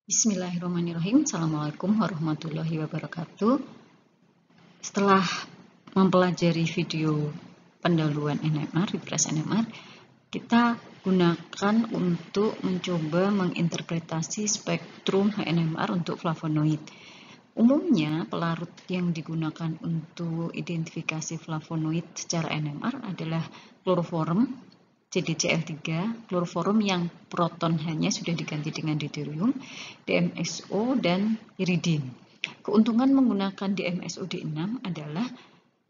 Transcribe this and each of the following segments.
Bismillahirrahmanirrahim. Assalamualaikum warahmatullahi wabarakatuh. Setelah mempelajari video pendahuluan NMR, refresh NMR, kita gunakan untuk mencoba menginterpretasi spektrum NMR untuk flavonoid. Umumnya, pelarut yang digunakan untuk identifikasi flavonoid secara NMR adalah kloroform, CDCl3, kloroform yang proton hanya sudah diganti dengan deuterium, DMSO, dan iridin. Keuntungan menggunakan DMSO-D6 adalah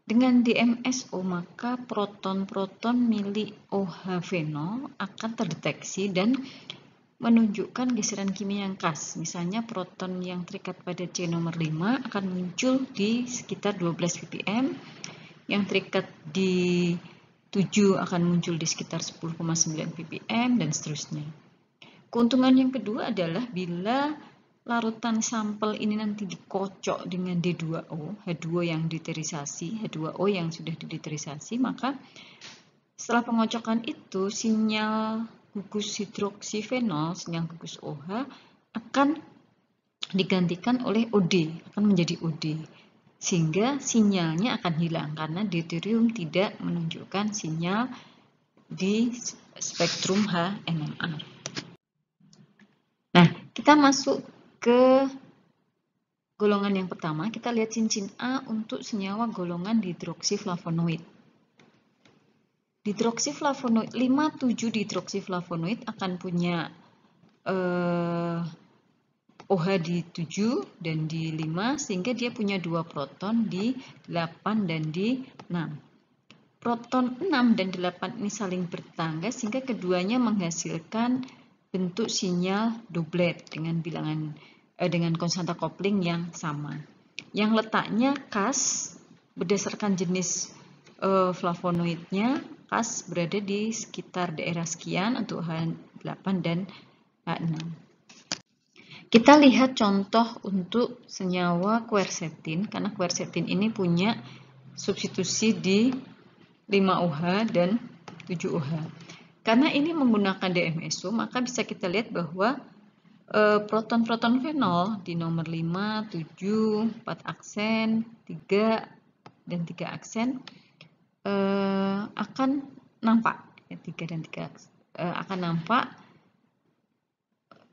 dengan DMSO maka proton-proton milik OH fenol akan terdeteksi dan menunjukkan geseran kimia yang khas. Misalnya proton yang terikat pada C nomor 5 akan muncul di sekitar 12 ppm, yang terikat di 7 akan muncul di sekitar 10,9 ppm, dan seterusnya. Keuntungan yang kedua adalah bila larutan sampel ini nanti dikocok dengan D2O, H2 yang deuterisasi, H2O yang sudah deuterisasi, maka setelah pengocokan itu sinyal gugus hidroksifenol, sinyal gugus OH akan digantikan oleh OD, akan menjadi OD. Sehingga sinyalnya akan hilang karena deuterium tidak menunjukkan sinyal di spektrum NMR. Nah, kita masuk ke golongan yang pertama. Kita lihat cincin A untuk senyawa golongan dihidroksiflavonoid. Dihidroksiflavonoid 5,7 dihidroksiflavonoid akan punya OH di 7 dan di 5, sehingga dia punya 2 proton di 8 dan di 6. Proton 6 dan 8 ini saling bertetangga sehingga keduanya menghasilkan bentuk sinyal doublet dengan bilangan dengan konstanta kopling yang sama. Yang letaknya khas berdasarkan jenis flavonoidnya khas berada di sekitar daerah sekian untuk H8 dan H6. Kita lihat contoh untuk senyawa quercetin, karena quercetin ini punya substitusi di 5OH dan 7OH. Karena ini menggunakan DMSO, maka bisa kita lihat bahwa proton-proton fenol di nomor 5, 7, 4 aksen, 3, dan 3 aksen akan nampak. 3 dan 3 akan nampak.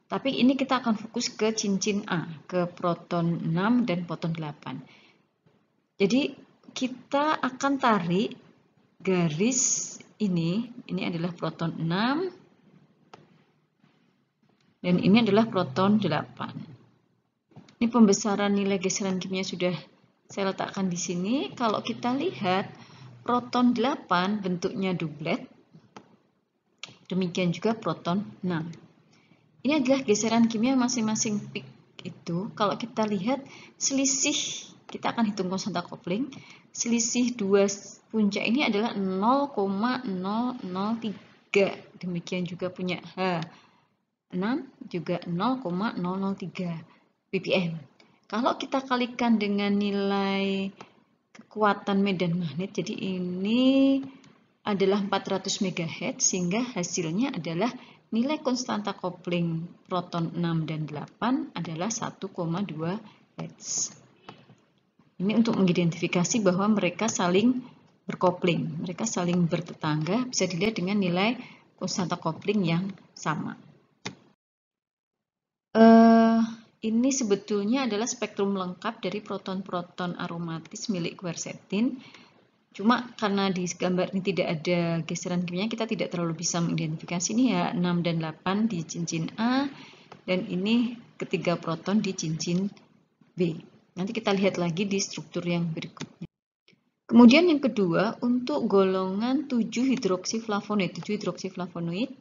Tapi ini kita akan fokus ke cincin A, ke proton 6 dan proton 8. Jadi kita akan tarik garis ini adalah proton 6 dan ini adalah proton 8. Ini pembesaran nilai geseran kimia sudah saya letakkan di sini. Kalau kita lihat proton 8 bentuknya doublet, demikian juga proton 6. Ini adalah geseran kimia masing-masing peak itu. Kalau kita lihat selisih, kita akan hitung konstanta kopling. Selisih dua puncak ini adalah 0,003. Demikian juga punya H6 juga 0,003 ppm. Kalau kita kalikan dengan nilai kekuatan medan magnet, jadi ini adalah 400 MHz, sehingga hasilnya adalah nilai konstanta kopling proton 6 dan 8 adalah 1,2 Hz. Ini untuk mengidentifikasi bahwa mereka saling berkopling, mereka saling bertetangga, bisa dilihat dengan nilai konstanta kopling yang sama. Ini sebetulnya adalah spektrum lengkap dari proton-proton aromatis milik quercetin. Cuma karena di gambar ini tidak ada geseran kimia, kita tidak terlalu bisa mengidentifikasi. Ini ya 6 dan 8 di cincin A, dan ini ketiga proton di cincin B. Nanti kita lihat lagi di struktur yang berikutnya. Kemudian yang kedua, untuk golongan 7 hidroksiflavonoid,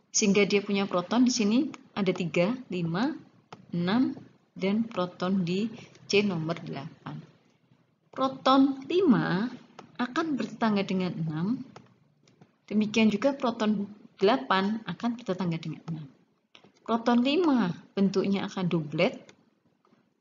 sehingga dia punya proton di sini ada 3, 5, 6, dan proton di C nomor 8. Proton 5 akan bertetangga dengan 6. Demikian juga proton 8 akan bertetangga dengan 6. Proton 5 bentuknya akan doublet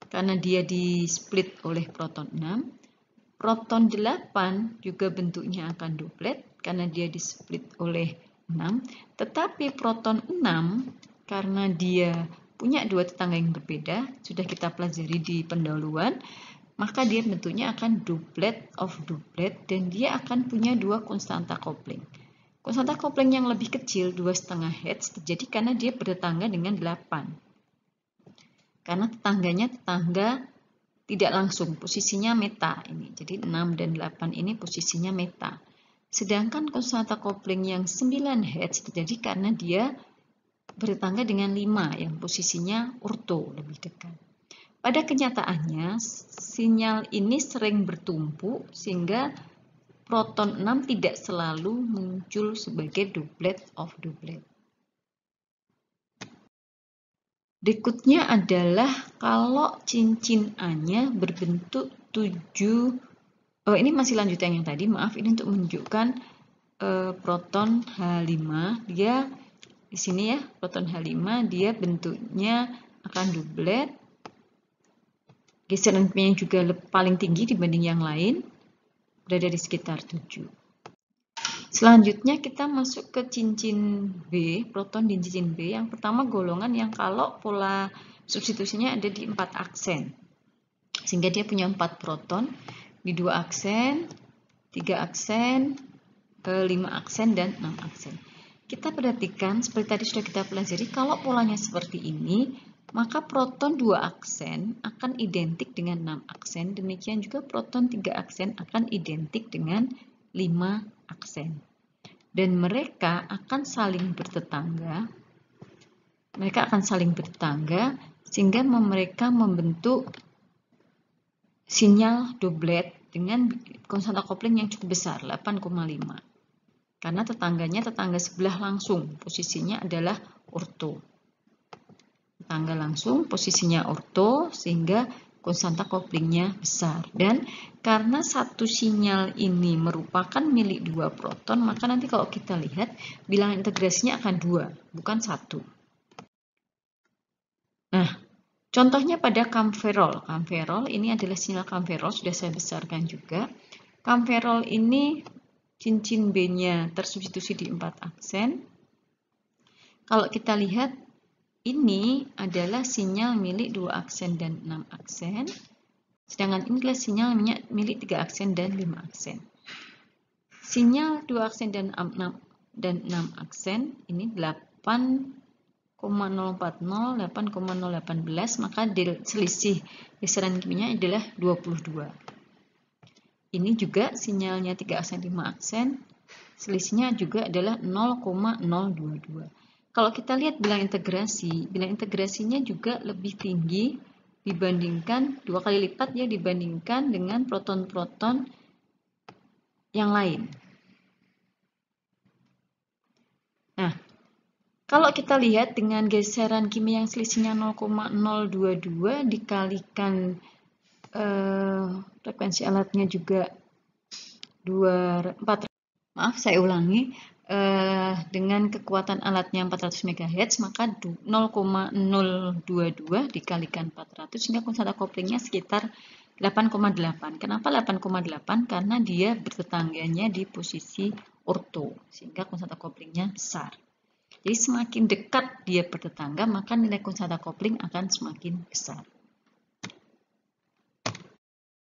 karena dia di-split oleh proton 6. Proton 8 juga bentuknya akan doublet karena dia di-split oleh 6. Tetapi proton 6 karena dia punya dua tetangga yang berbeda, sudah kita pelajari di pendahuluan, maka dia bentuknya akan doublet of doublet dan dia akan punya dua konstanta kopling. Konstanta kopling yang lebih kecil 2,5 Hz terjadi karena dia bertetangga dengan 8. Karena tetangganya tetangga tidak langsung, posisinya meta ini. Jadi 6 dan 8 ini posisinya meta. Sedangkan konstanta kopling yang 9 Hz terjadi karena dia bertetangga dengan 5 yang posisinya orto, lebih dekat. Pada kenyataannya, sinyal ini sering bertumpuk sehingga proton 6 tidak selalu muncul sebagai doublet of doublet. Berikutnya adalah kalau cincin A-nya berbentuk 7. Ini masih lanjutan yang tadi, maaf, ini untuk menunjukkan proton H5. Dia di sini ya, proton H5 dia bentuknya akan doublet. Geseran kimianya juga paling tinggi dibanding yang lain, berada di sekitar 7. Selanjutnya kita masuk ke cincin B, proton di cincin B. Yang pertama golongan yang kalau pola substitusinya ada di 4 aksen. Sehingga dia punya 4 proton di 2 aksen, 3 aksen, 5 aksen, dan 6 aksen. Kita perhatikan, seperti tadi sudah kita pelajari, kalau polanya seperti ini, maka proton 2 aksen akan identik dengan 6 aksen. Demikian juga proton 3 aksen akan identik dengan 5 aksen. Dan mereka akan saling bertetangga. Sehingga mereka membentuk sinyal doublet dengan konstanta kopling yang cukup besar, 8,5. Karena tetangga sebelah langsung, posisinya adalah orto. Tetangga langsung, posisinya orto, sehingga konstanta koplingnya besar. Dan karena satu sinyal ini merupakan milik 2 proton, maka nanti kalau kita lihat bilangan integrasinya akan 2, bukan 1. Nah, contohnya pada camferol. Camferol ini adalah sinyal camferol, sudah saya besarkan juga. Camferol ini cincin B-nya tersubstitusi di 4 aksen. Kalau kita lihat, ini adalah sinyal milik 2 aksen dan 6 aksen. Sedangkan ini adalah sinyal milik 3 aksen dan 5 aksen. Sinyal 2 aksen dan 6 aksen ini 8,040, 8,018, maka selisih geseran kimianya adalah 22. Ini juga sinyalnya 3 aksen 5 aksen, selisihnya juga adalah 0,022. Kalau kita lihat bilang integrasinya juga lebih tinggi dibandingkan 2 kali lipat ya dibandingkan dengan proton-proton yang lain. Nah, kalau kita lihat dengan geseran kimia yang selisihnya 0,022 dikalikan frekuensi alatnya juga 4. Maaf, saya ulangi. Dengan kekuatan alatnya 400 MHz, maka 0,022 dikalikan 400 sehingga konstanta koplingnya sekitar 8,8. Kenapa 8,8? Karena dia bertetangganya di posisi orto, sehingga konstanta koplingnya besar. Jadi semakin dekat dia bertetangga, maka nilai konstanta kopling akan semakin besar.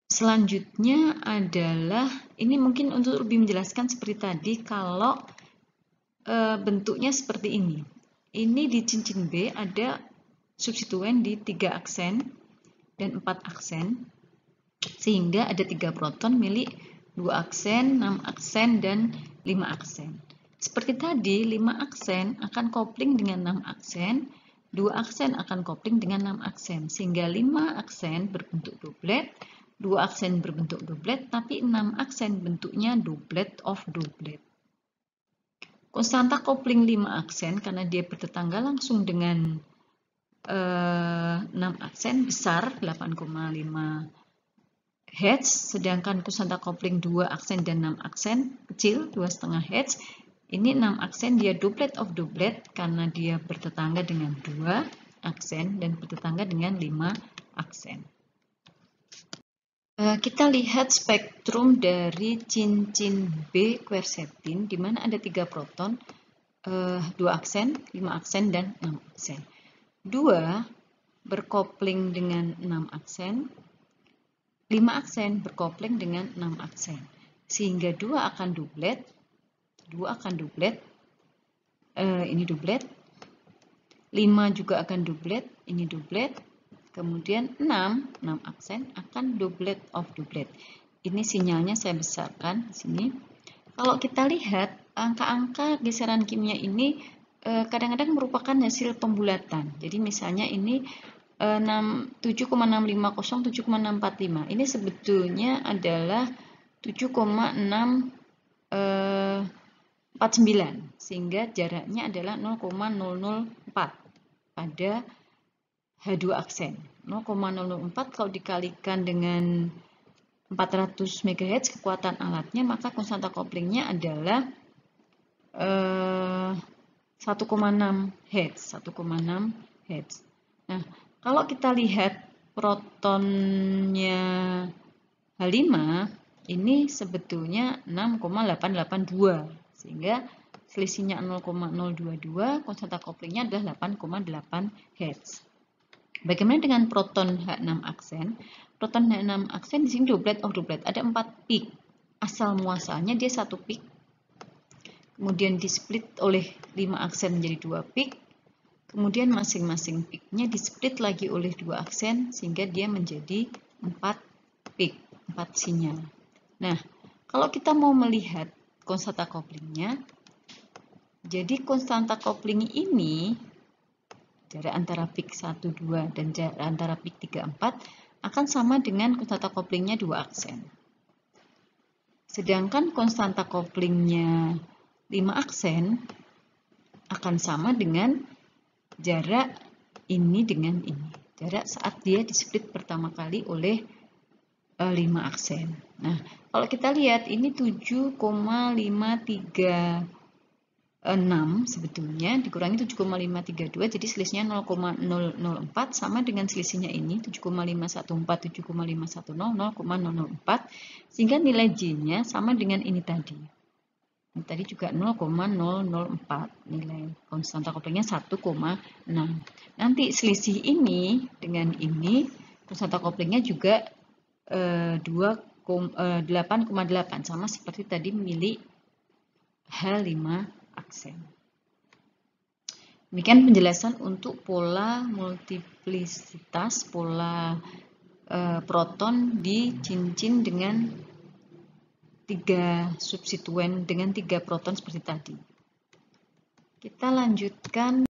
Selanjutnya adalah, ini mungkin untuk lebih menjelaskan seperti tadi, kalau bentuknya seperti ini. Ini di cincin B ada substituen di 3 aksen dan 4 aksen, sehingga ada 3 proton milik 2 aksen, 6 aksen, dan 5 aksen. Seperti tadi, 5 aksen akan kopling dengan 6 aksen, 2 aksen akan kopling dengan 6 aksen, sehingga 5 aksen berbentuk doublet, 2 aksen berbentuk doublet, tapi 6 aksen bentuknya doublet of doublet. Konstanta kopling 5 aksen karena dia bertetangga langsung dengan 6 aksen besar 8,5 Hz, sedangkan konstanta kopling 2 aksen dan 6 aksen kecil 2,5 Hz. Ini 6 aksen dia doublet of doublet karena dia bertetangga dengan 2 aksen dan bertetangga dengan 5 aksen. Kita lihat spektrum dari cincin B quercetin, di mana ada 3 proton, 2 aksen, 5 aksen, dan 6 aksen. 2 berkopling dengan 6 aksen, 5 aksen berkopling dengan 6 aksen. Sehingga 2 akan dublet, ini dublet, 5 juga akan dublet, ini dublet, kemudian 6 aksen akan dublet of dublet. Ini sinyalnya saya besarkan di sini. Kalau kita lihat angka-angka geseran kimia ini kadang-kadang merupakan hasil pembulatan. Jadi misalnya ini 7,650, 7,645. Ini sebetulnya adalah 7,649, sehingga jaraknya adalah 0,004 pada H2 aksen. 0,004 kalau dikalikan dengan 400 MHz kekuatan alatnya, maka konstanta koplingnya adalah 1,6 Hz. Nah, kalau kita lihat protonnya H5, ini sebetulnya 6,882, sehingga selisihnya 0,022, konstanta koplingnya adalah 8,8 Hz. Bagaimana dengan proton H6 aksen? Proton H6 aksen di sini dublet of dublet, ada 4 peak. Asal muasalnya dia 1 peak. Kemudian displit oleh 5 aksen menjadi 2 peak. Kemudian masing-masing peaknya displit lagi oleh 2 aksen sehingga dia menjadi 4 peak, 4 sinyal. Nah, kalau kita mau melihat konstanta koplingnya, jadi konstanta kopling ini jarak antara peak 1, 2 dan jarak antara peak 3, 4 akan sama dengan konstanta koplingnya 2 aksen. Sedangkan konstanta koplingnya 5 aksen akan sama dengan jarak ini dengan ini. Jarak saat dia displit pertama kali oleh 5 aksen. Nah, kalau kita lihat ini 7,536 sebetulnya dikurangi 7,532, jadi selisihnya 0,004 sama dengan selisihnya ini 7,514, 7,510, 0,004, sehingga nilai J-nya sama dengan ini tadi. Ini tadi juga 0,004, nilai konstanta koplingnya 1,6. Nanti selisih ini dengan ini konstanta koplingnya juga 8,8, sama seperti tadi milik H5 aksen. Demikian penjelasan untuk pola multiplisitas, pola proton di cincin dengan 3 substituen dengan 3 proton seperti tadi. Kita lanjutkan